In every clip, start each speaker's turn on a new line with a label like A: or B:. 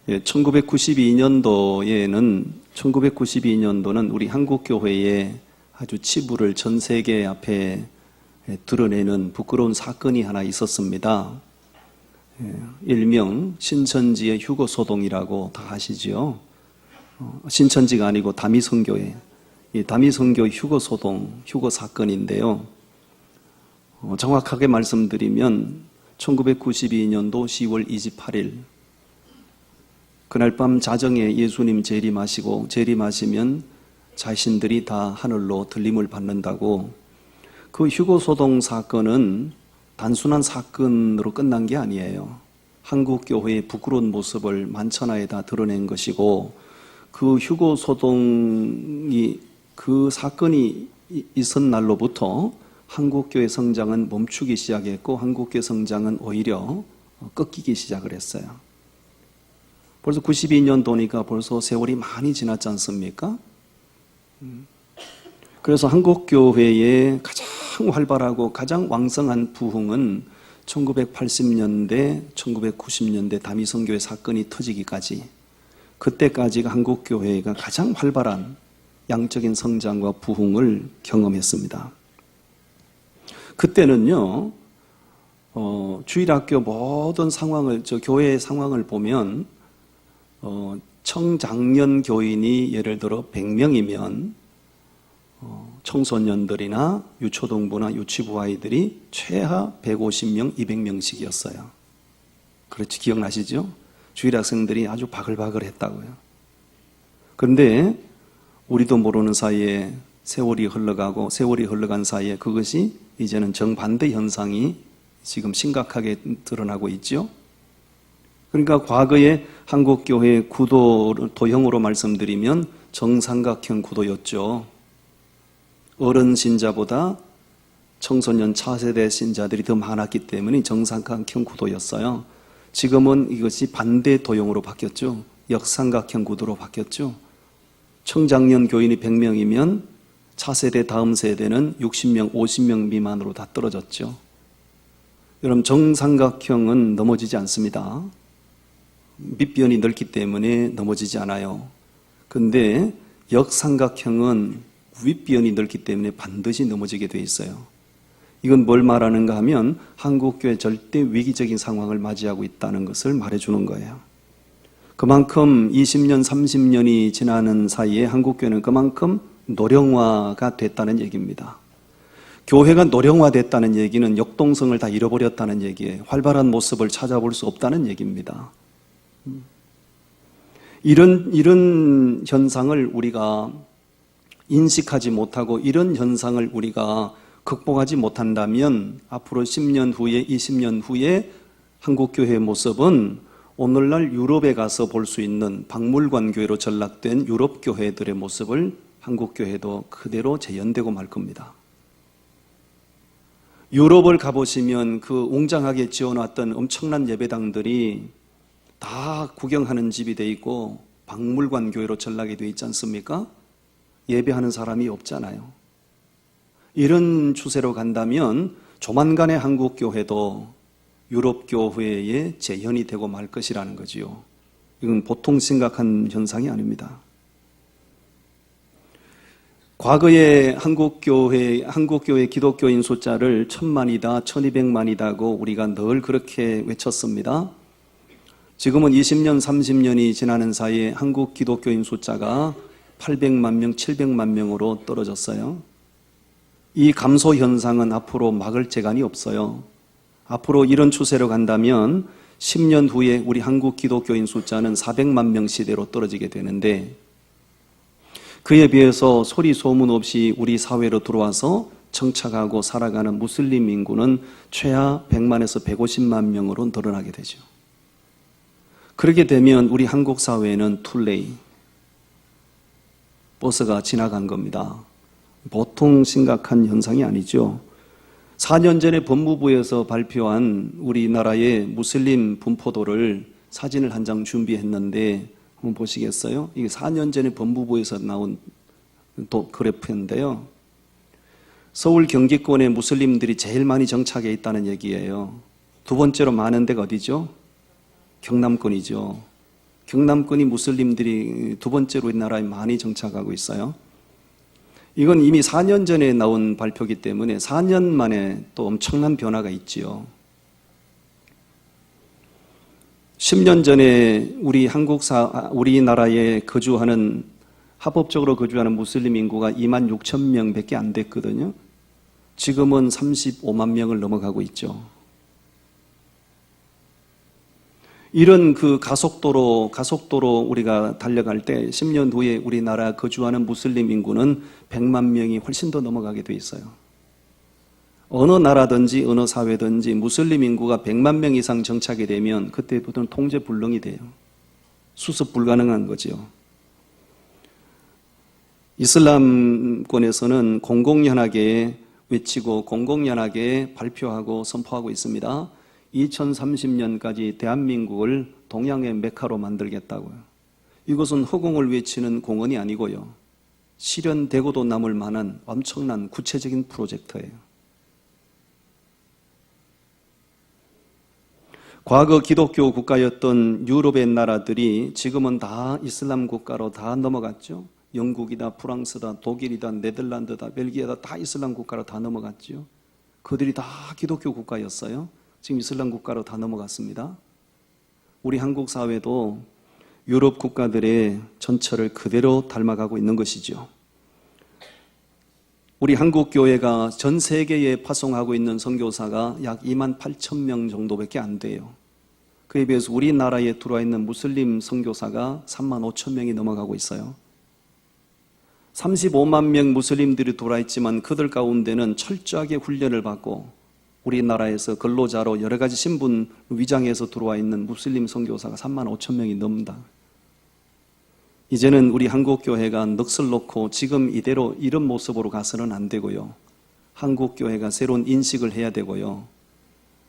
A: 예, 1992년도는 우리 한국교회에 아주 치부를 전 세계 앞에 드러내는 부끄러운 사건이 하나 있었습니다. 일명 신천지의 휴거소동이라고 다 아시죠? 신천지가 아니고 다미선교회, 이 다미선교 휴거소동, 휴거사건인데요. 정확하게 말씀드리면 1992년도 10월 28일 그날 밤 자정에 예수님 재림하시면 자신들이 다 하늘로 들림을 받는다고. 그 휴거소동 사건은 단순한 사건으로 끝난 게 아니에요. 한국교회의 부끄러운 모습을 만천하에 다 드러낸 것이고, 그 휴거소동이, 그 사건이 있은 날로부터 한국교회 성장은 멈추기 시작했고, 한국교회 성장은 오히려 꺾이기 시작을 했어요. 벌써 92년도니까 벌써 세월이 많이 지났지 않습니까? 그래서 한국교회의 가장 활발하고 가장 왕성한 부흥은 1980년대, 1990년대 다미선교회 사건이 터지기까지, 그때까지가 한국교회가 가장 활발한 양적인 성장과 부흥을 경험했습니다. 그때는요, 주일학교 모든 상황을, 교회의 상황을 보면, 청장년 교인이 예를 들어 100명이면, 청소년들이나 유초등부나 유치부 아이들이 최하 150명, 200명씩이었어요. 그렇지, 기억나시죠? 주일학생들이 아주 바글바글 했다고요. 그런데 우리도 모르는 사이에 세월이 흘러간 사이에 그것이 이제는 정반대 현상이 지금 심각하게 드러나고 있죠. 그러니까 과거에 한국교회의 도형으로 말씀드리면 정삼각형 구도였죠. 어른 신자보다 청소년 차세대 신자들이 더 많았기 때문에 정삼각형 구도였어요. 지금은 이것이 반대 도형으로 바뀌었죠. 역삼각형 구도로 바뀌었죠. 청장년 교인이 100명이면 차세대 다음 세대는 60명, 50명 미만으로 다 떨어졌죠. 여러분, 정삼각형은 넘어지지 않습니다. 밑변이 넓기 때문에 넘어지지 않아요. 근데 역삼각형은 윗변이 넓기 때문에 반드시 넘어지게 돼 있어요. 이건 뭘 말하는가 하면 한국교회 절대 위기적인 상황을 맞이하고 있다는 것을 말해주는 거예요. 그만큼 20년, 30년이 지나는 사이에 한국교회는 그만큼 노령화가 됐다는 얘기입니다. 교회가 노령화됐다는 얘기는 역동성을 다 잃어버렸다는 얘기예요. 활발한 모습을 찾아볼 수 없다는 얘기입니다. 이런 현상을 우리가 인식하지 못하고 이런 현상을 우리가 극복하지 못한다면 앞으로 10년 후에, 20년 후에 한국교회의 모습은 오늘날 유럽에 가서 볼 수 있는 박물관 교회로 전락된 유럽 교회들의 모습을 한국교회도 그대로 재현되고 말 겁니다. 유럽을 가보시면 그 웅장하게 지어놨던 엄청난 예배당들이 다 구경하는 집이 돼 있고 박물관 교회로 전락이 돼 있지 않습니까? 예배하는 사람이 없잖아요. 이런 추세로 간다면 조만간에 한국교회도 유럽교회의 재현이 되고 말 것이라는 거지요. 이건 보통 심각한 현상이 아닙니다. 과거에 한국교회 기독교인 숫자를 1000만이다, 1200만이다고 우리가 늘 그렇게 외쳤습니다. 지금은 20년, 30년이 지나는 사이에 한국 기독교인 숫자가 800만 명, 700만 명으로 떨어졌어요. 이 감소 현상은 앞으로 막을 재간이 없어요. 앞으로 이런 추세로 간다면 10년 후에 우리 한국 기독교인 숫자는 400만 명 시대로 떨어지게 되는데, 그에 비해서 소리 소문 없이 우리 사회로 들어와서 정착하고 살아가는 무슬림 인구는 최하 100만에서 150만 명으로 늘어나게 되죠. 그렇게 되면 우리 한국 사회는 툴레이, 버스가 지나간 겁니다. 보통 심각한 현상이 아니죠. 4년 전에 법무부에서 발표한 우리나라의 무슬림 분포도를 사진을 한 장 준비했는데 한번 보시겠어요? 이게 4년 전에 법무부에서 나온 그래프인데요. 서울 경기권에 무슬림들이 제일 많이 정착해 있다는 얘기예요. 두 번째로 많은 데가 어디죠? 경남권이죠. 경남권이 무슬림들이 두 번째로 우리나라에 많이 정착하고 있어요. 이건 이미 4년 전에 나온 발표이기 때문에 4년 만에 또 엄청난 변화가 있지요. 10년 전에 우리나라에 합법적으로 거주하는 무슬림 인구가 2만 6천 명밖에 안 됐거든요. 지금은 35만 명을 넘어가고 있죠. 이런 그 가속도로 우리가 달려갈 때 10년 후에 우리나라 거주하는 무슬림 인구는 100만 명이 훨씬 더 넘어가게 돼 있어요. 어느 나라든지 어느 사회든지 무슬림 인구가 100만 명 이상 정착이 되면 그때부터는 통제 불능이 돼요. 수습 불가능한 거죠. 이슬람권에서는 공공연하게 외치고 공공연하게 발표하고 선포하고 있습니다. 2030년까지 대한민국을 동양의 메카로 만들겠다고요. 이것은 허공을 외치는 공언이 아니고요. 실현되고도 남을 만한 엄청난 구체적인 프로젝트예요. 과거 기독교 국가였던 유럽의 나라들이 지금은 다 이슬람 국가로 다 넘어갔죠. 영국이다, 프랑스다, 독일이다, 네덜란드다, 벨기에다 다 이슬람 국가로 다 넘어갔죠. 그들이 다 기독교 국가였어요. 지금 이슬람 국가로 다 넘어갔습니다. 우리 한국 사회도 유럽 국가들의 전철을 그대로 닮아가고 있는 것이죠. 우리 한국 교회가 전 세계에 파송하고 있는 선교사가 약 2만 8천 명 정도밖에 안 돼요. 그에 비해서 우리나라에 들어와 있는 무슬림 선교사가 3만 5천 명이 넘어가고 있어요. 35만 명 무슬림들이 들어와 있지만 그들 가운데는 철저하게 훈련을 받고 우리나라에서 근로자로 여러 가지 신분 위장해서 들어와 있는 무슬림 선교사가 3만 5천 명이 넘는다. 이제는 우리 한국교회가 넋을 놓고 지금 이대로 이런 모습으로 가서는 안 되고요. 한국교회가 새로운 인식을 해야 되고요.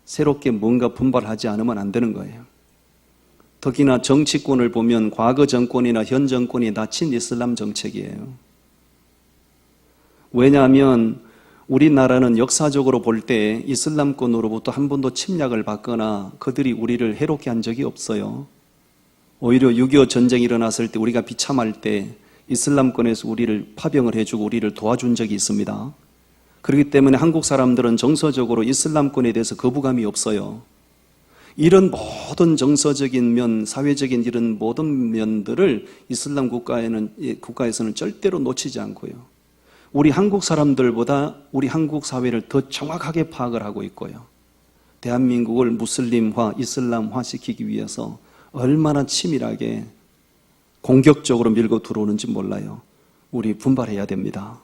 A: 새롭게 뭔가 분발하지 않으면 안 되는 거예요. 특히나 정치권을 보면 과거 정권이나 현 정권이 다 친이슬람 정책이에요. 왜냐하면 우리나라는 역사적으로 볼 때 이슬람권으로부터 한 번도 침략을 받거나 그들이 우리를 해롭게 한 적이 없어요. 오히려 6.25 전쟁이 일어났을 때 우리가 비참할 때 이슬람권에서 우리를 파병을 해주고 우리를 도와준 적이 있습니다. 그렇기 때문에 한국 사람들은 정서적으로 이슬람권에 대해서 거부감이 없어요. 이런 모든 정서적인 면, 사회적인 이런 모든 면들을 이슬람 국가에서는 절대로 놓치지 않고요. 우리 한국 사람들보다 우리 한국 사회를 더 정확하게 파악을 하고 있고요. 대한민국을 무슬림화, 이슬람화 시키기 위해서 얼마나 치밀하게 공격적으로 밀고 들어오는지 몰라요. 우리 분발해야 됩니다.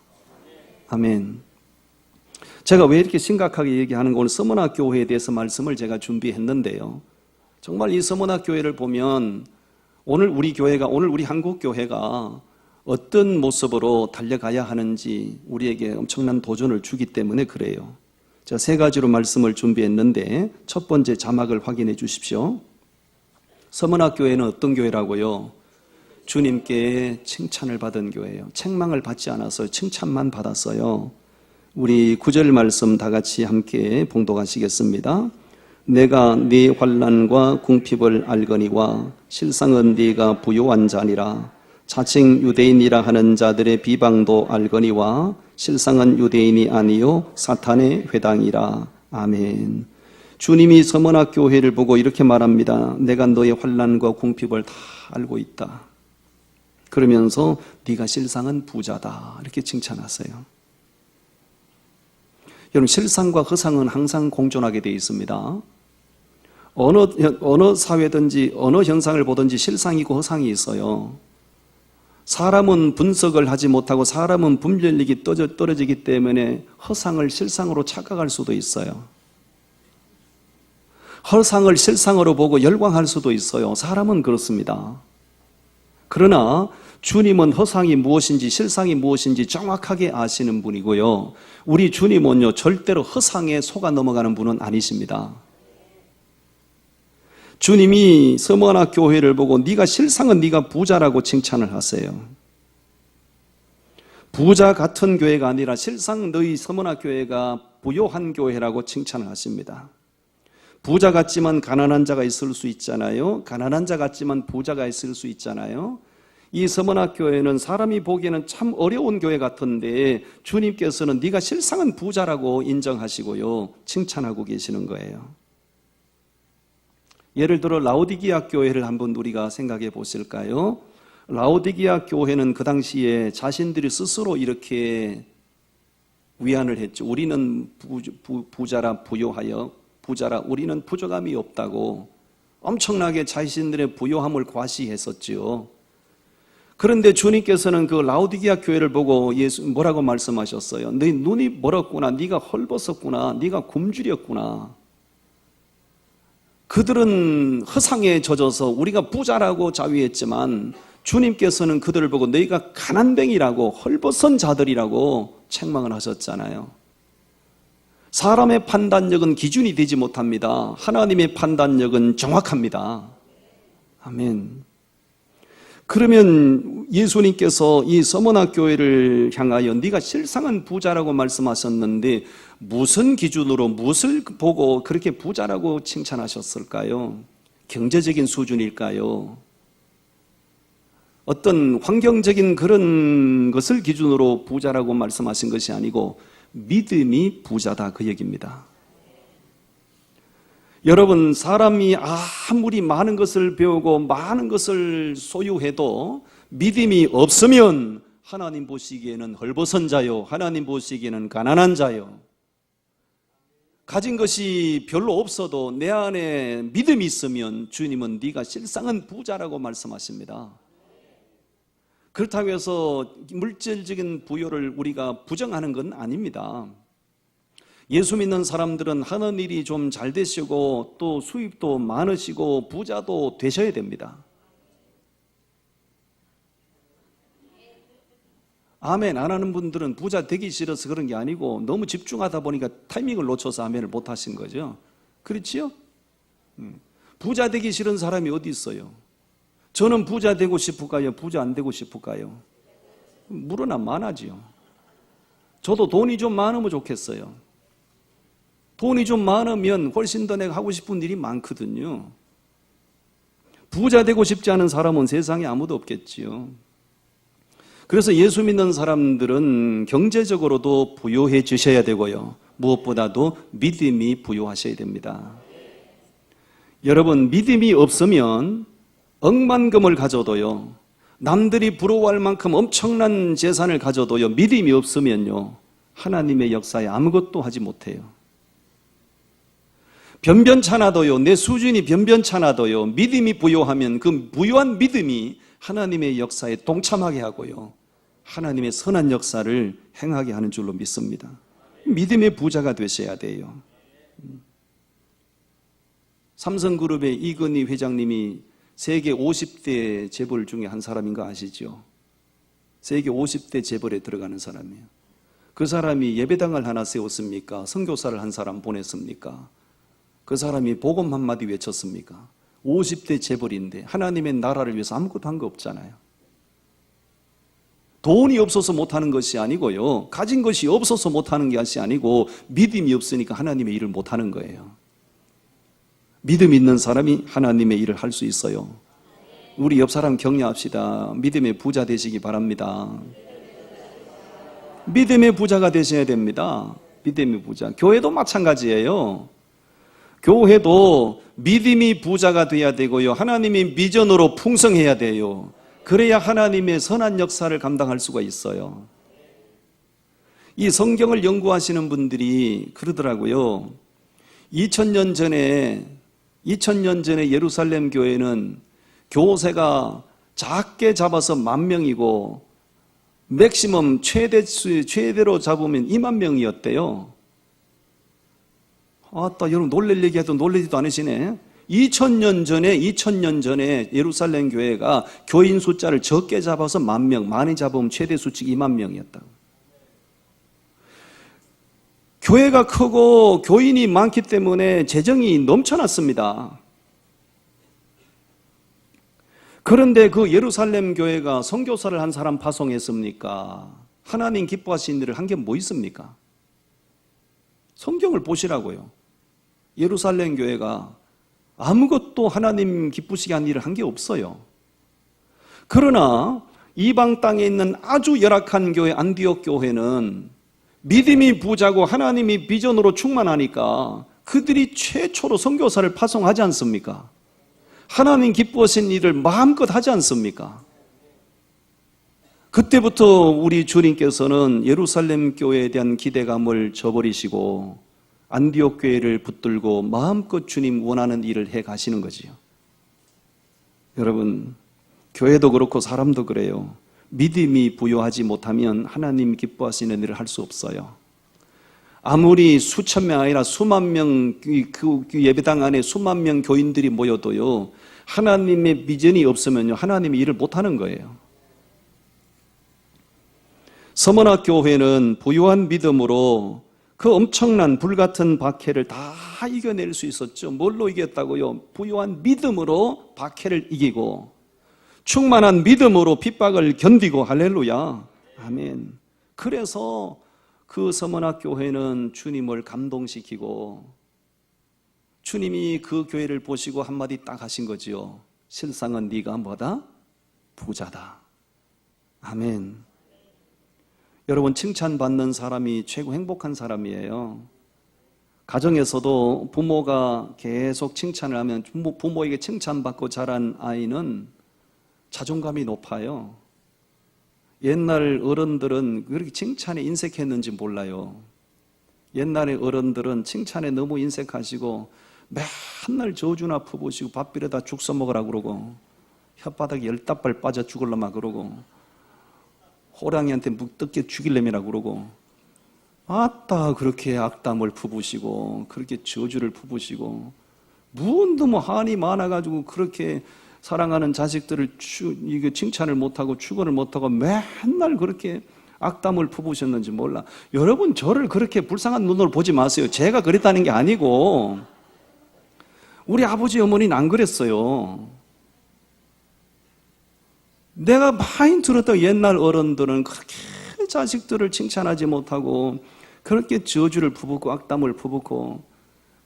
A: 아멘. 제가 왜 이렇게 심각하게 얘기하는 거 오늘 서머나 교회에 대해서 말씀을 제가 준비했는데요. 정말 이 서머나 교회를 보면 오늘 우리 한국 교회가 어떤 모습으로 달려가야 하는지 우리에게 엄청난 도전을 주기 때문에 그래요. 제가 3가지로 말씀을 준비했는데 첫 번째 자막을 확인해 주십시오. 서머나 교회는 어떤 교회라고요? 주님께 칭찬을 받은 교회예요. 책망을 받지 않았어요. 칭찬만 받았어요. 우리 9절 말씀 다 같이 함께 봉독하시겠습니다. 내가 네 환난과 궁핍을 알거니와 실상은 네가 부요한 자니라. 자칭 유대인이라 하는 자들의 비방도 알거니와 실상은 유대인이 아니요 사탄의 회당이라. 아멘. 주님이 서머나 교회를 보고 이렇게 말합니다. 내가 너의 환난과 궁핍을 다 알고 있다. 그러면서 네가 실상은 부자다. 이렇게 칭찬하세요. 여러분, 실상과 허상은 항상 공존하게 되어 있습니다. 어느 사회든지 어느 현상을 보든지 실상이고 허상이 있어요. 사람은 분석을 하지 못하고 사람은 분별력이 떨어지기 때문에 허상을 실상으로 착각할 수도 있어요. 허상을 실상으로 보고 열광할 수도 있어요. 사람은 그렇습니다. 그러나 주님은 허상이 무엇인지 실상이 무엇인지 정확하게 아시는 분이고요. 우리 주님은요, 절대로 허상에 속아 넘어가는 분은 아니십니다. 주님이 서머나 교회를 보고 네가 실상은 네가 부자라고 칭찬을 하세요. 부자 같은 교회가 아니라 실상 너희 서머나 교회가 부요한 교회라고 칭찬을 하십니다. 부자 같지만 가난한 자가 있을 수 있잖아요. 가난한 자 같지만 부자가 있을 수 있잖아요. 이 서문학교회는 사람이 보기에는 참 어려운 교회 같은데 주님께서는 네가 실상은 부자라고 인정하시고요, 칭찬하고 계시는 거예요. 예를 들어 라오디게아 교회를 한번 우리가 생각해 보실까요? 라오디게아 교회는 그 당시에 자신들이 스스로 이렇게 위안을 했죠. 우리는 부자라 부요하여 부자라 우리는 부족함이 없다고 엄청나게 자신들의 부요함을 과시했었지요. 그런데 주님께서는 그 라오디게아 교회를 보고 뭐라고 말씀하셨어요? 네 눈이 멀었구나, 네가 헐벗었구나, 네가 굶주렸구나. 그들은 허상에 젖어서 우리가 부자라고 자위했지만 주님께서는 그들을 보고 너희가 가난뱅이라고 헐벗은 자들이라고 책망을 하셨잖아요. 사람의 판단력은 기준이 되지 못합니다. 하나님의 판단력은 정확합니다. 아멘. 그러면 예수님께서 이 서머나 교회를 향하여 네가 실상은 부자라고 말씀하셨는데 무슨 기준으로 무엇을 보고 그렇게 부자라고 칭찬하셨을까요? 경제적인 수준일까요? 어떤 환경적인 그런 것을 기준으로 부자라고 말씀하신 것이 아니고 믿음이 부자다, 그 얘기입니다. 여러분, 사람이 아무리 많은 것을 배우고 많은 것을 소유해도 믿음이 없으면 하나님 보시기에는 헐벗은 자요, 하나님 보시기에는 가난한 자요. 가진 것이 별로 없어도 내 안에 믿음이 있으면 주님은 네가 실상은 부자라고 말씀하십니다. 그렇다고 해서 물질적인 부여를 우리가 부정하는 건 아닙니다. 예수 믿는 사람들은 하는 일이 좀 잘 되시고 또 수입도 많으시고 부자도 되셔야 됩니다. 아멘 안 하는 분들은 부자 되기 싫어서 그런 게 아니고 너무 집중하다 보니까 타이밍을 놓쳐서 아멘을 못 하신 거죠. 그렇지요? 부자 되기 싫은 사람이 어디 있어요? 저는 부자 되고 싶을까요? 부자 안 되고 싶을까요? 물어나 많아지요. 저도 돈이 좀 많으면 좋겠어요. 돈이 좀 많으면 훨씬 더 내가 하고 싶은 일이 많거든요. 부자 되고 싶지 않은 사람은 세상에 아무도 없겠지요. 그래서 예수 믿는 사람들은 경제적으로도 부유해지셔야 되고요, 무엇보다도 믿음이 부유하셔야 됩니다. 여러분, 믿음이 없으면 억만금을 가져도요, 남들이 부러워할 만큼 엄청난 재산을 가져도요, 믿음이 없으면요 하나님의 역사에 아무것도 하지 못해요. 변변찮아도요, 내 수준이 변변찮아도요, 믿음이 부요하면 그 부요한 믿음이 하나님의 역사에 동참하게 하고요, 하나님의 선한 역사를 행하게 하는 줄로 믿습니다. 믿음의 부자가 되셔야 돼요. 삼성그룹의 이건희 회장님이 세계 50대 재벌 중에 한 사람인 거 아시죠? 세계 50대 재벌에 들어가는 사람이에요. 그 사람이 예배당을 하나 세웠습니까? 선교사를 한 사람 보냈습니까? 그 사람이 복음 한마디 외쳤습니까? 50대 재벌인데 하나님의 나라를 위해서 아무것도 한 거 없잖아요. 돈이 없어서 못하는 것이 아니고요, 가진 것이 없어서 못하는 것이 아니고 믿음이 없으니까 하나님의 일을 못하는 거예요. 믿음 있는 사람이 하나님의 일을 할 수 있어요. 우리 옆 사람 격려합시다. 믿음의 부자 되시기 바랍니다. 믿음의 부자가 되셔야 됩니다. 믿음의 부자. 교회도 마찬가지예요. 교회도 믿음이 부자가 돼야 되고요, 하나님의 비전으로 풍성해야 돼요. 그래야 하나님의 선한 역사를 감당할 수가 있어요. 이 성경을 연구하시는 분들이 그러더라고요. 2000년 전에 예루살렘 교회는 교세가 작게 잡아서 10,000명이고 맥시멈 최대로 잡으면 20,000명이었대요. 아따, 여러분 놀랄 얘기해도 놀라지도 않으시네. 2000년 전에 예루살렘 교회가 교인 숫자를 적게 잡아서 10,000명, 많이 잡으면 최대 수칙 20,000명이었다고. 교회가 크고 교인이 많기 때문에 재정이 넘쳐났습니다. 그런데 그 예루살렘 교회가 선교사를 한 사람 파송했습니까? 하나님 기뻐하시는 일을 한 게 뭐 있습니까? 성경을 보시라고요. 예루살렘 교회가 아무것도 하나님 기쁘시게 한 일을 한 게 없어요. 그러나 이방 땅에 있는 아주 열악한 교회 안디옥 교회는 믿음이 부자고 하나님이 비전으로 충만하니까 그들이 최초로 선교사를 파송하지 않습니까? 하나님 기뻐하신 일을 마음껏 하지 않습니까? 그때부터 우리 주님께서는 예루살렘 교회에 대한 기대감을 저버리시고 안디옥 교회를 붙들고 마음껏 주님 원하는 일을 해 가시는 거지요. 여러분, 교회도 그렇고 사람도 그래요. 믿음이 부여하지 못하면 하나님 기뻐하시는 일을 할 수 없어요. 아무리 수천 명 아니라 수만 명, 그 예배당 안에 수만 명 교인들이 모여도요, 하나님의 비전이 없으면요, 하나님의 일을 못하는 거예요. 서머나 교회는 부유한 믿음으로 그 엄청난 불같은 박해를 다 이겨낼 수 있었죠. 뭘로 이겼다고요? 부유한 믿음으로 박해를 이기고 충만한 믿음으로 핍박을 견디고, 할렐루야, 아멘. 그래서 그 서머나 교회는 주님을 감동시키고 주님이 그 교회를 보시고 한마디 딱 하신 거지요. 실상은 네가 뭐다? 부자다. 아멘. 여러분, 칭찬받는 사람이 최고 행복한 사람이에요. 가정에서도 부모가 계속 칭찬을 하면 부모에게 칭찬받고 자란 아이는 자존감이 높아요. 옛날 어른들은 그렇게 칭찬에 인색했는지 몰라요. 옛날에 어른들은 칭찬에 너무 인색하시고 맨날 저주나 퍼부으시고 밥 비려다 죽 써먹으라고 그러고 혓바닥에 15발 빠져 죽을려면 그러고 호랑이한테 묵뜯게 죽일래미라고 그러고 아따 그렇게 악담을 퍼부으시고 그렇게 저주를 퍼부으시고 무언도 뭐 한이 많아가지고 그렇게 사랑하는 자식들을 이게 칭찬을 못하고 축원을 못하고 맨날 그렇게 악담을 퍼부으셨는지 몰라. 여러분, 저를 그렇게 불쌍한 눈으로 보지 마세요. 제가 그랬다는 게 아니고 우리 아버지 어머니는 안 그랬어요. 내가 많이 들었던 옛날 어른들은 그렇게 자식들을 칭찬하지 못하고 그렇게 저주를 퍼붓고 악담을 퍼붓고,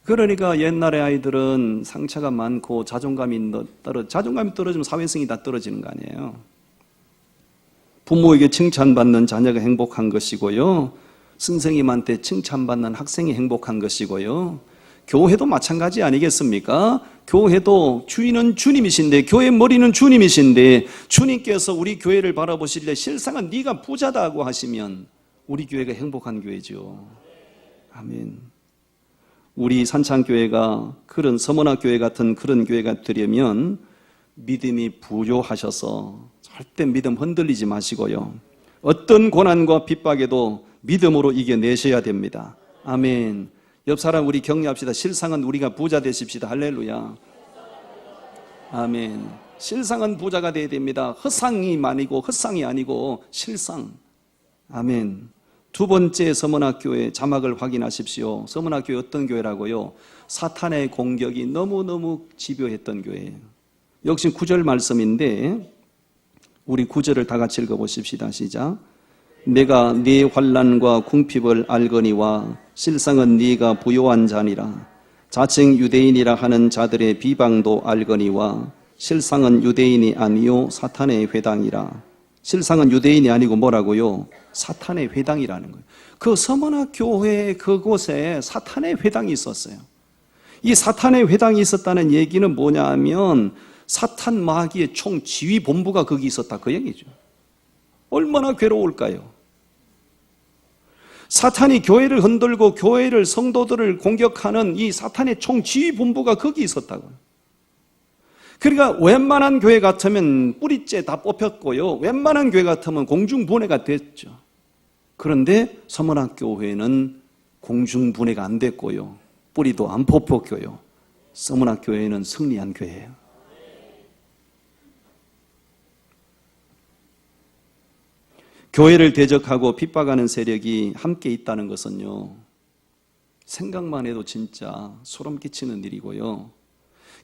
A: 그러니까 옛날의 아이들은 상처가 많고 자존감이 떨어지면 사회성이 다 떨어지는 거 아니에요. 부모에게 칭찬받는 자녀가 행복한 것이고요, 선생님한테 칭찬받는 학생이 행복한 것이고요, 교회도 마찬가지 아니겠습니까? 교회도 주인은 주님이신데, 교회 머리는 주님이신데, 주님께서 우리 교회를 바라보실 때 실상은 네가 부자다고 하시면 우리 교회가 행복한 교회죠. 아멘. 우리 산창교회가 그런 서머나 교회 같은 그런 교회가 되려면 믿음이 부요하셔서 절대 믿음 흔들리지 마시고요, 어떤 고난과 핍박에도 믿음으로 이겨내셔야 됩니다. 아멘. 옆 사람 우리 격려합시다. 실상은 우리가 부자 되십시다. 할렐루야. 아멘. 실상은 부자가 되어야 됩니다. 헛상이 아니고 실상. 아멘. 두 번째 서머나 교회 자막을 확인하십시오. 서머나 교회 어떤 교회라고요? 사탄의 공격이 너무너무 집요했던 교회예요. 역시 9절 말씀인데 우리 9절을 다 같이 읽어보십시다. 시작. 내가 네 환난과 궁핍을 알거니와 실상은 네가 부요한 자니라. 자칭 유대인이라 하는 자들의 비방도 알거니와 실상은 유대인이 아니요 사탄의 회당이라. 실상은 유대인이 아니고 뭐라고요? 사탄의 회당이라는 거예요. 그 서머나 교회 그곳에 사탄의 회당이 있었어요. 이 사탄의 회당이 있었다는 얘기는 뭐냐 하면 사탄 마귀의 총 지휘 본부가 거기 있었다, 그 얘기죠. 얼마나 괴로울까요? 사탄이 교회를 흔들고 교회를, 성도들을 공격하는 이 사탄의 총 지휘 본부가 거기 있었다고요. 그러니까 웬만한 교회 같으면 뿌리째 다 뽑혔고요, 웬만한 교회 같으면 공중분해가 됐죠. 그런데 서머나 교회는 공중분해가 안 됐고요, 뿌리도 안 뽑혔고요, 서머나 교회는 승리한 교회예요. 교회를 대적하고 핍박하는 세력이 함께 있다는 것은요, 생각만 해도 진짜 소름 끼치는 일이고요,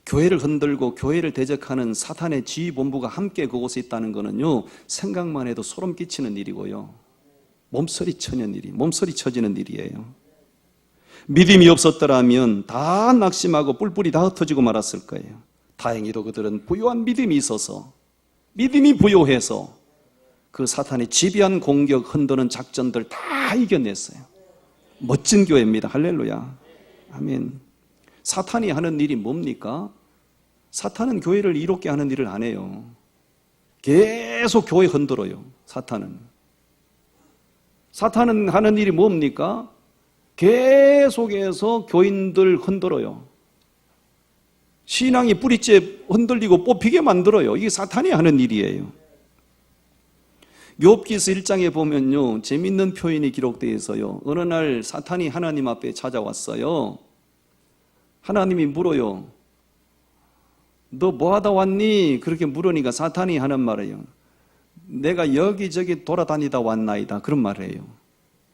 A: 교회를 흔들고 교회를 대적하는 사탄의 지휘본부가 함께 그곳에 있다는 것은요, 생각만 해도 소름 끼치는 일이고요, 몸서리 쳐지는 일이에요. 믿음이 없었더라면 다 낙심하고 뿔뿔이 다 흩어지고 말았을 거예요. 다행히도 그들은 부유한 믿음이 있어서, 믿음이 부유해서 그 사탄의 지배한 공격, 흔드는 작전들 다 이겨냈어요. 멋진 교회입니다. 할렐루야. 아멘. 사탄이 하는 일이 뭡니까? 사탄은 교회를 이롭게 하는 일을 안 해요. 계속 교회 흔들어요. 사탄은 하는 일이 뭡니까? 계속해서 교인들 흔들어요. 신앙이 뿌리째 흔들리고 뽑히게 만들어요. 이게 사탄이 하는 일이에요. 욥기서 1장에 보면요, 재밌는 표현이 기록되어 있어요. 어느 날 사탄이 하나님 앞에 찾아왔어요. 하나님이 물어요. 너 뭐하다 왔니? 그렇게 물으니까 사탄이 하는 말이에요. 내가 여기저기 돌아다니다 왔나이다. 그런 말을 해요.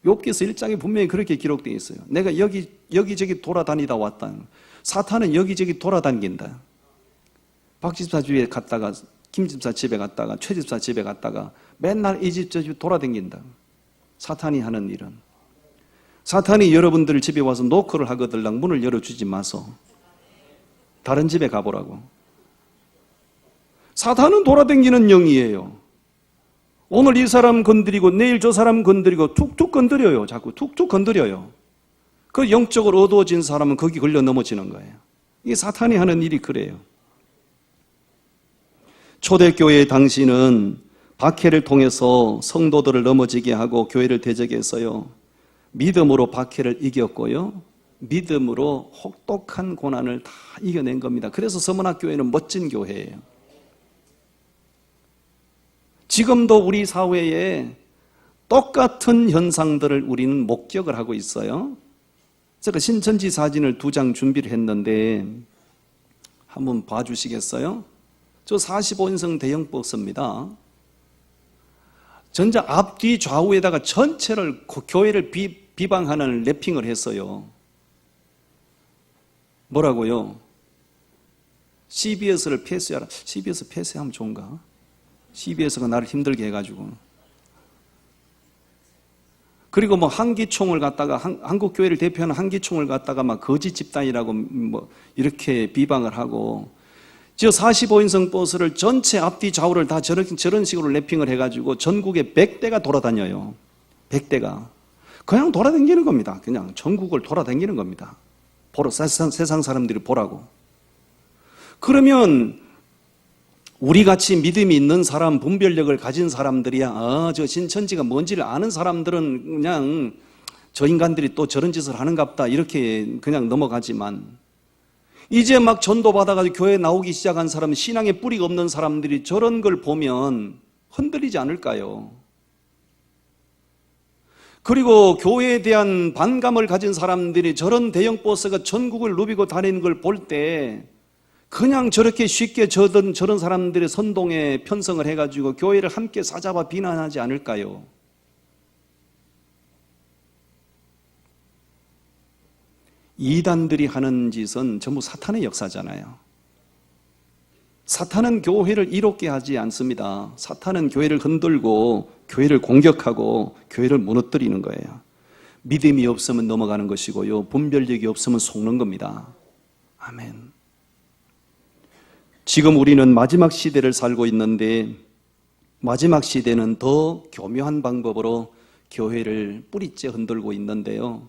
A: 욥기서 1장에 분명히 그렇게 기록되어 있어요. 내가 여기저기 돌아다니다 왔다. 사탄은 여기저기 돌아다닌다. 박 집사 집에 갔다가 김 집사 집에 갔다가 최 집사 집에 갔다가 맨날 이 집 저 집 돌아다닌다. 사탄이 하는 일은. 사탄이 여러분들 집에 와서 노크를 하거들랑 문을 열어주지 마소. 다른 집에 가보라고. 사탄은 돌아다니는 영이에요. 오늘 이 사람 건드리고 내일 저 사람 건드리고 툭툭 건드려요. 자꾸 툭툭 건드려요. 그 영적으로 어두워진 사람은 거기 걸려 넘어지는 거예요. 이게 사탄이 하는 일이 그래요. 초대교회 당시는 박해를 통해서 성도들을 넘어지게 하고 교회를 대적했어요. 믿음으로 박해를 이겼고요. 믿음으로 혹독한 고난을 다 이겨낸 겁니다. 그래서 서문학교회는 멋진 교회예요. 지금도 우리 사회에 똑같은 현상들을 우리는 목격을 하고 있어요. 제가 신천지 사진을 2장 준비를 했는데 한번 봐주시겠어요? 저 45인승 대형 버스입니다. 전자 앞뒤 좌우에다가 전체를 교회를 비방하는 랩핑을 했어요. 뭐라고요? CBS를 폐쇄하라. CBS 폐쇄하면 좋은가? CBS가 나를 힘들게 해가지고. 그리고 뭐 한기총을 갖다가 한국교회를 대표하는 한기총을 갖다가 막 거짓 집단이라고 뭐 이렇게 비방을 하고, 저 45인승 버스를 전체 앞뒤 좌우를 다 저런 식으로 랩핑을 해가지고 전국에 100대가 돌아다녀요. 100대가 그냥 돌아다니는 겁니다. 그냥 전국을 돌아다니는 겁니다. 보러, 세상 사람들이 보라고. 그러면 우리같이 믿음이 있는 사람, 분별력을 가진 사람들이야, 저 신천지가 뭔지를 아는 사람들은 그냥 저 인간들이 또 저런 짓을 하는갑다 이렇게 그냥 넘어가지만, 이제 막 전도받아가지고 교회에 나오기 시작한 사람, 신앙에 뿌리가 없는 사람들이 저런 걸 보면 흔들리지 않을까요? 그리고 교회에 대한 반감을 가진 사람들이 저런 대형 버스가 전국을 누비고 다니는 걸 볼 때 그냥 저렇게 쉽게 저런 사람들의 선동에 편성을 해가지고 교회를 함께 사잡아 비난하지 않을까요? 이단들이 하는 짓은 전부 사탄의 역사잖아요. 사탄은 교회를 이롭게 하지 않습니다. 사탄은 교회를 흔들고 교회를 공격하고 교회를 무너뜨리는 거예요. 믿음이 없으면 넘어가는 것이고요, 분별력이 없으면 속는 겁니다. 아멘. 지금 우리는 마지막 시대를 살고 있는데, 마지막 시대는 더 교묘한 방법으로 교회를 뿌리째 흔들고 있는데요.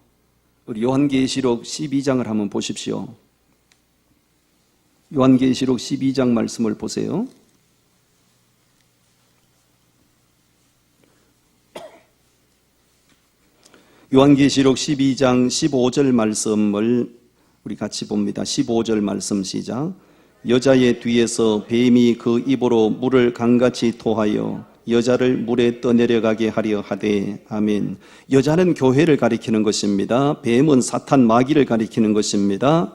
A: 우리 요한계시록 12장을 한번 보십시오. 요한계시록 12장 말씀을 보세요. 요한계시록 12장 15절 말씀을 우리 같이 봅니다. 15절 말씀 시작. 여자의 뒤에서 뱀이 그 입으로 물을 강같이 토하여 여자를 물에 떠내려가게 하려 하되. 아멘. 여자는 교회를 가리키는 것입니다. 뱀은 사탄 마귀를 가리키는 것입니다.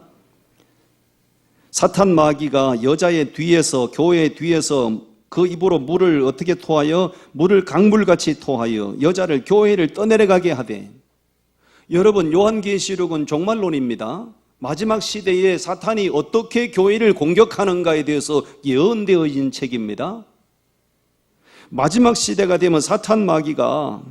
A: 사탄 마귀가 여자의 뒤에서, 교회의 뒤에서 그 입으로 물을 어떻게 토하여? 물을 강물같이 토하여 여자를, 교회를 떠내려가게 하되. 여러분, 요한계시록은 종말론입니다. 마지막 시대에 사탄이 어떻게 교회를 공격하는가에 대해서 예언되어진 책입니다. 마지막 시대가 되면 사탄 마귀가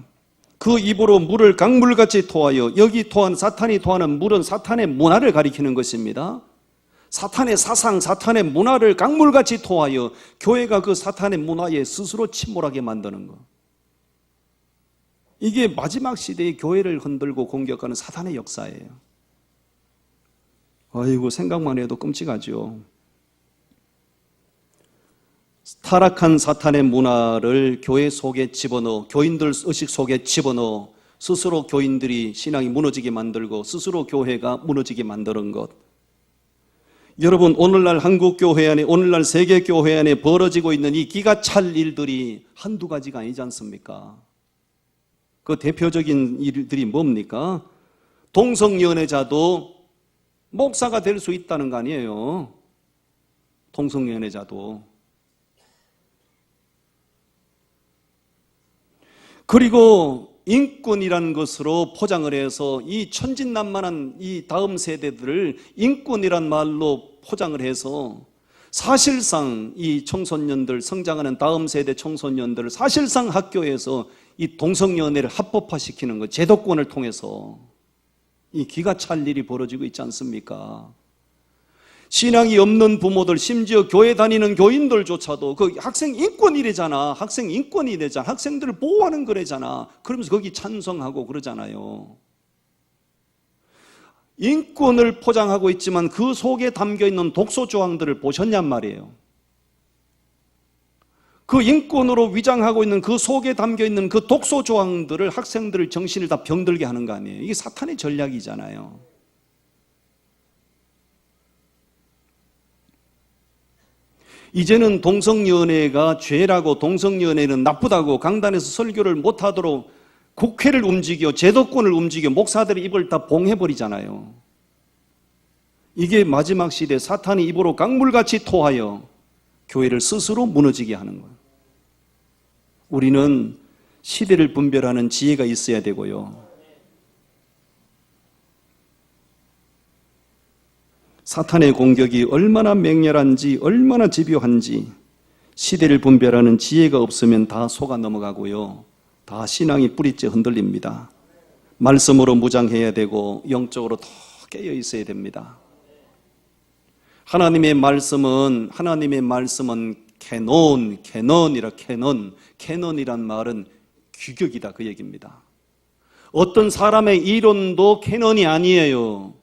A: 그 입으로 물을 강물같이 토하여, 여기 토한 사탄이 토하는 물은 사탄의 문화를 가리키는 것입니다. 사탄의 사상, 사탄의 문화를 강물같이 토하여 교회가 그 사탄의 문화에 스스로 침몰하게 만드는 것. 이게 마지막 시대의 교회를 흔들고 공격하는 사탄의 역사예요. 아이고, 생각만 해도 끔찍하죠. 타락한 사탄의 문화를 교회 속에 집어넣어, 교인들 의식 속에 집어넣어 스스로 교인들이 신앙이 무너지게 만들고 스스로 교회가 무너지게 만드는 것. 여러분, 오늘날 한국교회 안에, 오늘날 세계교회 안에 벌어지고 있는 이 기가 찰 일들이 한두 가지가 아니지 않습니까? 그 대표적인 일들이 뭡니까? 동성연애자도 목사가 될 수 있다는 거 아니에요. 동성연애자도. 그리고 인권이라는 것으로 포장을 해서 이 천진난만한 이 다음 세대들을 인권이란 말로 포장을 해서 사실상 이 청소년들, 성장하는 다음 세대 청소년들을 사실상 학교에서 이 동성연애를 합법화시키는 것, 제도권을 통해서 이 기가 찰 일이 벌어지고 있지 않습니까? 신앙이 없는 부모들, 심지어 교회 다니는 교인들조차도 그 학생 인권이래잖아. 학생 인권이래잖아. 학생들을 보호하는 거래잖아. 그러면서 거기 찬성하고 그러잖아요. 인권을 포장하고 있지만 그 속에 담겨있는 독소 조항들을 보셨냔 말이에요. 그 인권으로 위장하고 있는 그 속에 담겨있는 그 독소 조항들을 학생들을 정신을 다 병들게 하는 거 아니에요. 이게 사탄의 전략이잖아요. 이제는 동성연애가 죄라고, 동성연애는 나쁘다고 강단에서 설교를 못하도록 국회를 움직여, 제도권을 움직여 목사들의 입을 다 봉해버리잖아요. 이게 마지막 시대 사탄이 입으로 강물같이 토하여 교회를 스스로 무너지게 하는 거예요. 우리는 시대를 분별하는 지혜가 있어야 되고요. 사탄의 공격이 얼마나 맹렬한지, 얼마나 집요한지 시대를 분별하는 지혜가 없으면 다 속아 넘어가고요. 다 신앙이 뿌리째 흔들립니다. 말씀으로 무장해야 되고 영적으로 더 깨어 있어야 됩니다. 하나님의 말씀은 캐논이란 말은 규격이다, 그 얘기입니다. 어떤 사람의 이론도 캐논이 아니에요.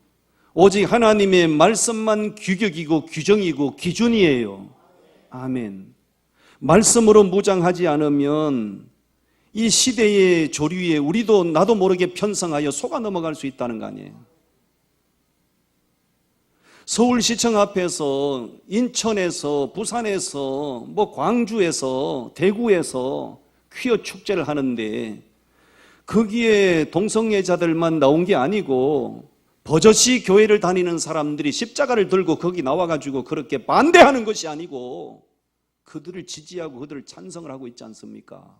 A: 오직 하나님의 말씀만 규격이고 규정이고 기준이에요. 아멘. 말씀으로 무장하지 않으면 이 시대의 조류에 우리도 나도 모르게 편성하여 속아 넘어갈 수 있다는 거 아니에요. 서울시청 앞에서, 인천에서, 부산에서, 광주에서, 대구에서 퀴어 축제를 하는데 거기에 동성애자들만 나온 게 아니고 버젓이 교회를 다니는 사람들이 십자가를 들고 거기 나와가지고 그렇게 반대하는 것이 아니고 그들을 지지하고 그들을 찬성을 하고 있지 않습니까?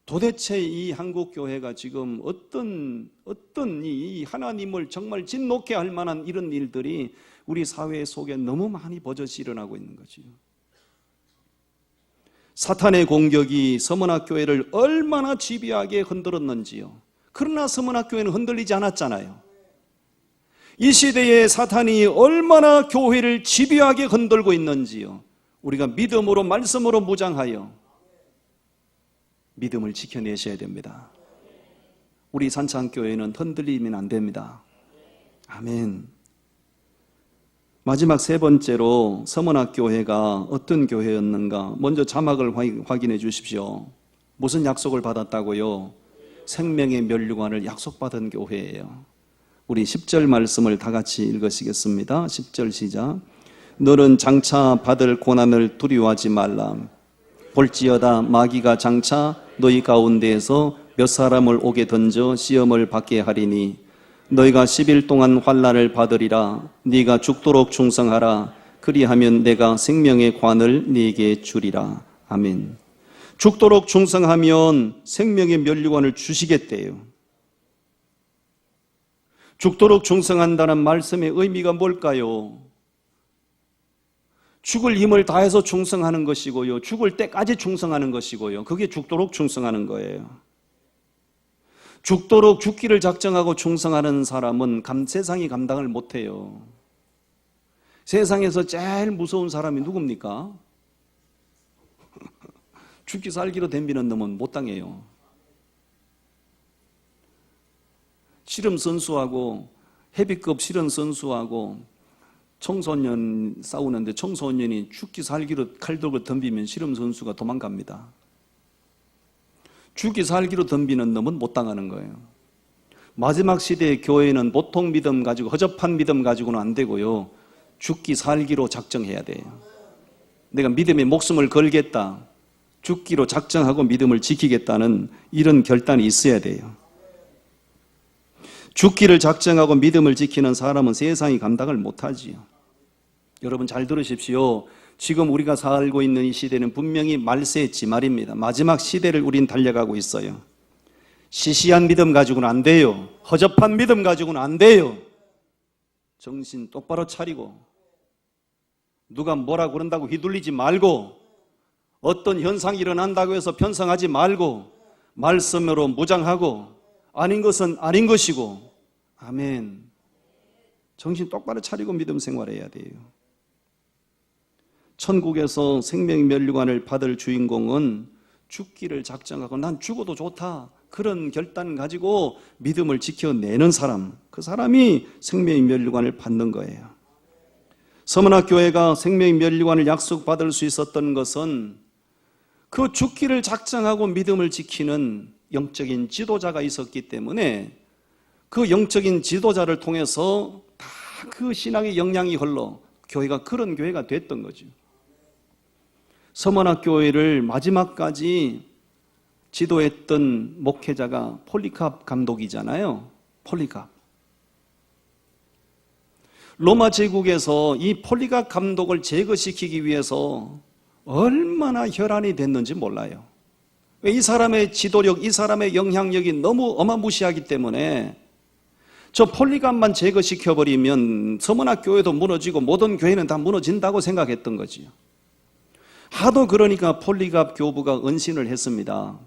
A: 도대체 이 한국교회가 지금 어떤 이 하나님을 정말 진노케 할 만한 이런 일들이 우리 사회 속에 너무 많이 버젓이 일어나고 있는 거지요. 사탄의 공격이 서문학교회를 얼마나 집요하게 흔들었는지요. 그러나 서문학교회는 흔들리지 않았잖아요. 이 시대에 사탄이 얼마나 교회를 집요하게 흔들고 있는지요. 우리가 믿음으로, 말씀으로 무장하여 믿음을 지켜내셔야 됩니다. 우리 산창교회는 흔들리면 안 됩니다. 아멘. 마지막 세 번째로 서문학교회가 어떤 교회였는가? 먼저 자막을 확인해 주십시오. 무슨 약속을 받았다고요? 생명의 면류관을 약속받은 교회예요. 우리 10절 말씀을 다 같이 읽으시겠습니다. 10절 시작. 너는 장차 받을 고난을 두려워하지 말라. 볼지어다 마귀가 장차 너희 가운데에서 몇 사람을 오게 던져 시험을 받게 하리니 너희가 10일 동안 환난을 받으리라. 네가 죽도록 충성하라. 그리하면 내가 생명의 관을 네게 주리라. 아멘. 죽도록 충성하면 생명의 면류관을 주시겠대요. 죽도록 충성한다는 말씀의 의미가 뭘까요? 죽을 힘을 다해서 충성하는 것이고요. 죽을 때까지 충성하는 것이고요. 그게 죽도록 충성하는 거예요. 죽도록 죽기를 작정하고 충성하는 사람은 세상이 감당을 못해요. 세상에서 제일 무서운 사람이 누굽니까? 죽기 살기로 덤비는 놈은 못 당해요. 씨름 선수하고 헤비급 씨름 선수하고 청소년 싸우는데 청소년이 죽기 살기로 칼 들고 덤비면 씨름 선수가 도망갑니다. 죽기 살기로 덤비는 놈은 못 당하는 거예요. 마지막 시대의 교회는 보통 믿음 가지고 허접한 믿음 가지고는 안 되고요. 죽기 살기로 작정해야 돼요. 내가 믿음에 목숨을 걸겠다. 죽기로 작정하고 믿음을 지키겠다는 이런 결단이 있어야 돼요. 죽기를 작정하고 믿음을 지키는 사람은 세상이 감당을 못하지요. 여러분 잘 들으십시오. 지금 우리가 살고 있는 이 시대는 분명히 말세의 지말입니다. 마지막 시대를 우린 달려가고 있어요. 시시한 믿음 가지고는 안 돼요. 허접한 믿음 가지고는 안 돼요. 정신 똑바로 차리고 누가 뭐라 그런다고 휘둘리지 말고 어떤 현상이 일어난다고 해서 편성하지 말고 말씀으로 무장하고 아닌 것은 아닌 것이고 아멘. 정신 똑바로 차리고 믿음 생활해야 돼요. 천국에서 생명의 면류관을 받을 주인공은 죽기를 작정하고 난 죽어도 좋다. 그런 결단 가지고 믿음을 지켜내는 사람, 그 사람이 생명의 면류관을 받는 거예요. 서문학교회가 생명의 면류관을 약속받을 수 있었던 것은 그 죽기를 작정하고 믿음을 지키는 영적인 지도자가 있었기 때문에 그 영적인 지도자를 통해서 다 그 신앙의 영향이 흘러 교회가 그런 교회가 됐던 거죠. 서문학교회를 마지막까지 지도했던 목회자가 폴리캅 감독이잖아요. 폴리캅. 로마 제국에서 이 폴리캅 감독을 제거시키기 위해서 얼마나 혈안이 됐는지 몰라요. 이 사람의 지도력, 이 사람의 영향력이 너무 어마무시하기 때문에 저 폴리캅만 제거시켜버리면 서문학교회도 무너지고 모든 교회는 다 무너진다고 생각했던 거지요. 하도 그러니까 폴리캅 교부가 은신을 했습니다.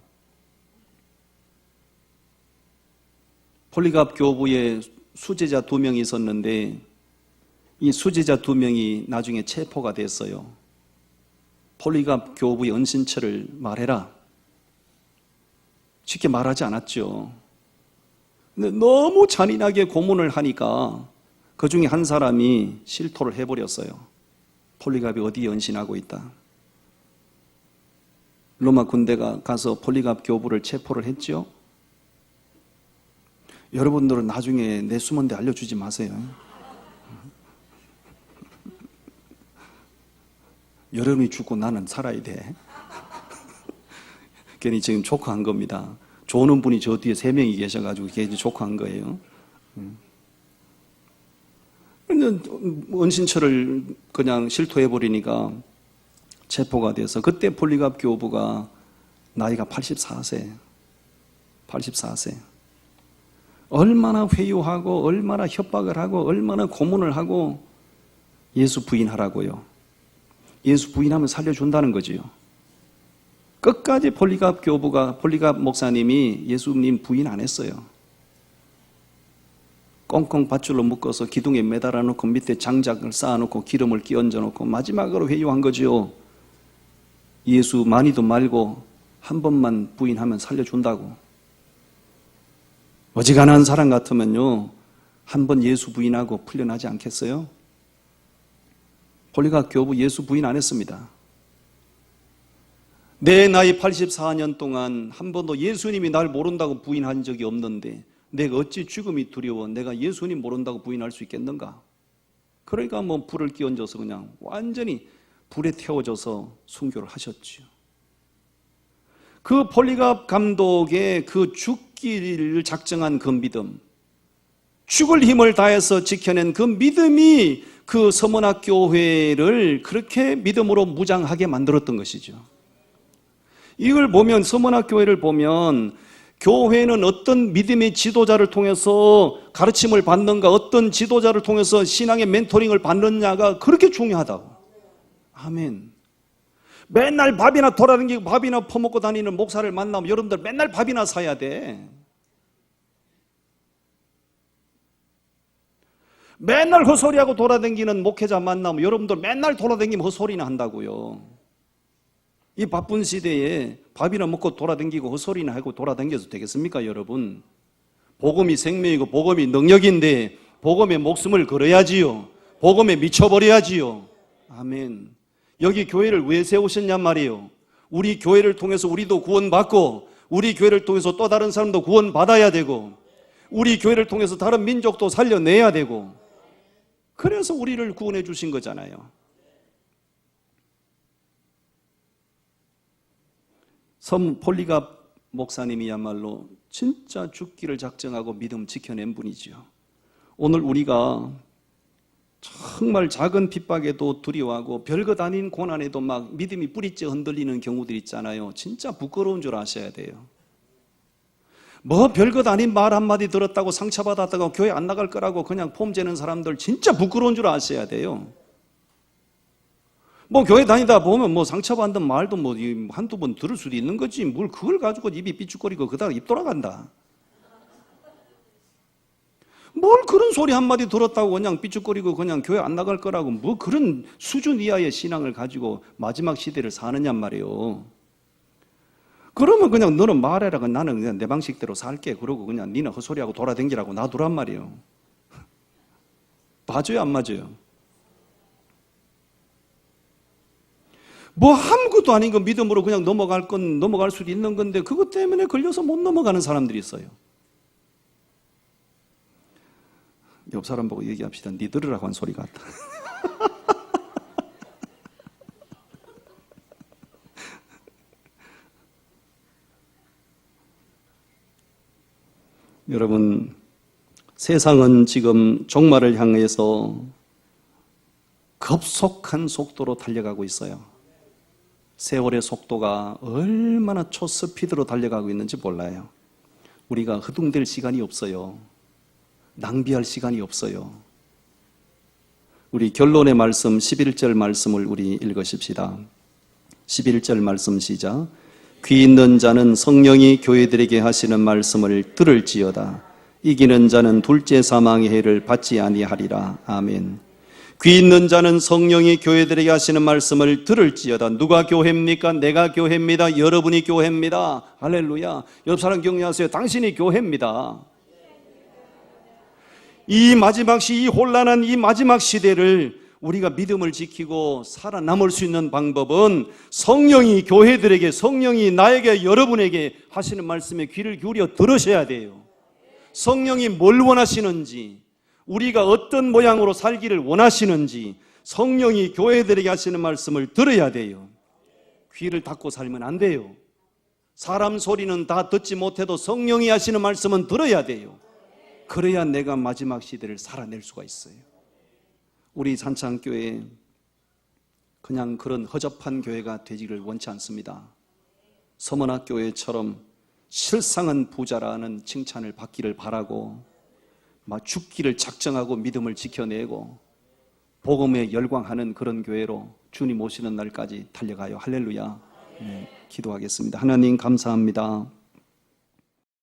A: 폴리캅 교부에 수제자 2명이 있었는데 이 수제자 2명이 나중에 체포가 됐어요. 폴리캅 교부의 은신처를 말해라. 쉽게 말하지 않았죠. 근데 너무 잔인하게 고문을 하니까 그 중에 한 사람이 실토를 해버렸어요. 폴리캅이 어디에 은신하고 있다. 로마 군대가 가서 폴리캅 교부를 체포를 했죠. 여러분들은 나중에 내 숨은 데 알려주지 마세요. 여러분이 죽고 나는 살아야 돼. 괜히 지금 조카한 겁니다. 좋은 분이 저 뒤에 3명이 계셔가지고 괜히 조카한 거예요. 은신처를 그냥 실토해버리니까 체포가 돼서 그때 폴리캅 교부가 나이가 84세. 얼마나 회유하고 얼마나 협박을 하고 얼마나 고문을 하고 예수 부인하라고요. 예수 부인하면 살려준다는 거지요. 끝까지 폴리캅 목사님이 예수님 부인 안 했어요. 꽁꽁 밧줄로 묶어서 기둥에 매달아 놓고 밑에 장작을 쌓아놓고 기름을 끼얹어 놓고 마지막으로 회유한 거지요. 예수 많이도 말고 한 번만 부인하면 살려준다고. 어지간한 사람 같으면요 한 번 예수 부인하고 풀려나지 않겠어요? 폴리캅 교부 예수 부인 안 했습니다. 내 나이 84년 동안 한 번도 예수님이 날 모른다고 부인한 적이 없는데 내가 어찌 죽음이 두려워 내가 예수님 모른다고 부인할 수 있겠는가? 그러니까 뭐 불을 끼얹어서 그냥 완전히 불에 태워져서 순교를 하셨죠. 그 폴리캅 감독의 그 죽기를 작정한 그 믿음, 죽을 힘을 다해서 지켜낸 그 믿음이 그 서문학교회를 그렇게 믿음으로 무장하게 만들었던 것이죠. 이걸 보면 서문학교회를 보면 교회는 어떤 믿음의 지도자를 통해서 가르침을 받는가 어떤 지도자를 통해서 신앙의 멘토링을 받느냐가 그렇게 중요하다고. 아멘. 맨날 밥이나 돌아다니고 밥이나 퍼먹고 다니는 목사를 만나면 여러분들 맨날 밥이나 사야 돼. 맨날 헛소리하고 돌아다니는 목회자 만나면 여러분들 맨날 돌아다니면 헛소리나 한다고요. 이 바쁜 시대에 밥이나 먹고 돌아다니고 헛소리나 하고 돌아다녀도 되겠습니까, 여러분? 복음이 생명이고 복음이 능력인데 복음에 목숨을 걸어야지요. 복음에 미쳐버려야지요. 아멘. 여기 교회를 왜 세우셨냔 말이에요. 우리 교회를 통해서 우리도 구원받고 우리 교회를 통해서 또 다른 사람도 구원받아야 되고 우리 교회를 통해서 다른 민족도 살려내야 되고 그래서 우리를 구원해 주신 거잖아요. 섬 폴리갑 목사님이야말로 진짜 죽기를 작정하고 믿음 지켜낸 분이죠. 오늘 우리가 정말 작은 핍박에도 두려워하고 별것 아닌 고난에도 막 믿음이 뿌리째 흔들리는 경우들 있잖아요. 진짜 부끄러운 줄 아셔야 돼요. 뭐 별것 아닌 말 한마디 들었다고 상처받았다고 교회 안 나갈 거라고 그냥 폼 재는 사람들 진짜 부끄러운 줄 아셔야 돼요. 뭐 교회 다니다 보면 뭐 상처받는 말도 뭐 한두 번 들을 수도 있는 거지 뭘 그걸 가지고 입이 삐죽거리고 그다가 입 돌아간다. 뭘 그런 소리 한마디 들었다고 그냥 삐죽거리고 그냥 교회 안 나갈 거라고 뭐 그런 수준 이하의 신앙을 가지고 마지막 시대를 사느냔 말이에요. 그러면 그냥 너는 말해라. 나는 그냥 내 방식대로 살게. 그러고 그냥 니는 헛소리하고 돌아댕기라고 놔두란 말이에요. 맞아요, 안 맞아요? 뭐 아무것도 아닌 거 믿음으로 그냥 넘어갈 수도 있는 건데 그것 때문에 걸려서 못 넘어가는 사람들이 있어요. 옆 사람 보고 얘기합시다. 니 들으라고 한 소리 같다. 여러분, 세상은 지금 종말을 향해서 급속한 속도로 달려가고 있어요. 세월의 속도가 얼마나 초스피드로 달려가고 있는지 몰라요. 우리가 허둥댈 시간이 없어요. 낭비할 시간이 없어요. 우리 결론의 말씀 11절 말씀을 우리 읽으십시다. 11절 말씀 시작. 귀 있는 자는 성령이 교회들에게 하시는 말씀을 들을지어다. 이기는 자는 둘째 사망의 해를 받지 아니하리라. 아멘. 귀 있는 자는 성령이 교회들에게 하시는 말씀을 들을지어다. 누가 교회입니까? 내가 교회입니다. 여러분이 교회입니다. 할렐루야. 옆 사람 격려하세요. 당신이 교회입니다. 이 혼란한 이 마지막 시대를 우리가 믿음을 지키고 살아남을 수 있는 방법은 성령이 교회들에게, 성령이 나에게, 여러분에게 하시는 말씀에 귀를 기울여 들으셔야 돼요. 성령이 뭘 원하시는지, 우리가 어떤 모양으로 살기를 원하시는지 성령이 교회들에게 하시는 말씀을 들어야 돼요. 귀를 닫고 살면 안 돼요. 사람 소리는 다 듣지 못해도 성령이 하시는 말씀은 들어야 돼요. 그래야 내가 마지막 시대를 살아낼 수가 있어요. 우리 산창교회 그냥 그런 허접한 교회가 되기를 원치 않습니다. 서문학교회처럼 실상은 부자라는 칭찬을 받기를 바라고 막 죽기를 작정하고 믿음을 지켜내고 복음에 열광하는 그런 교회로 주님 오시는 날까지 달려가요. 할렐루야. 네, 기도하겠습니다. 하나님 감사합니다.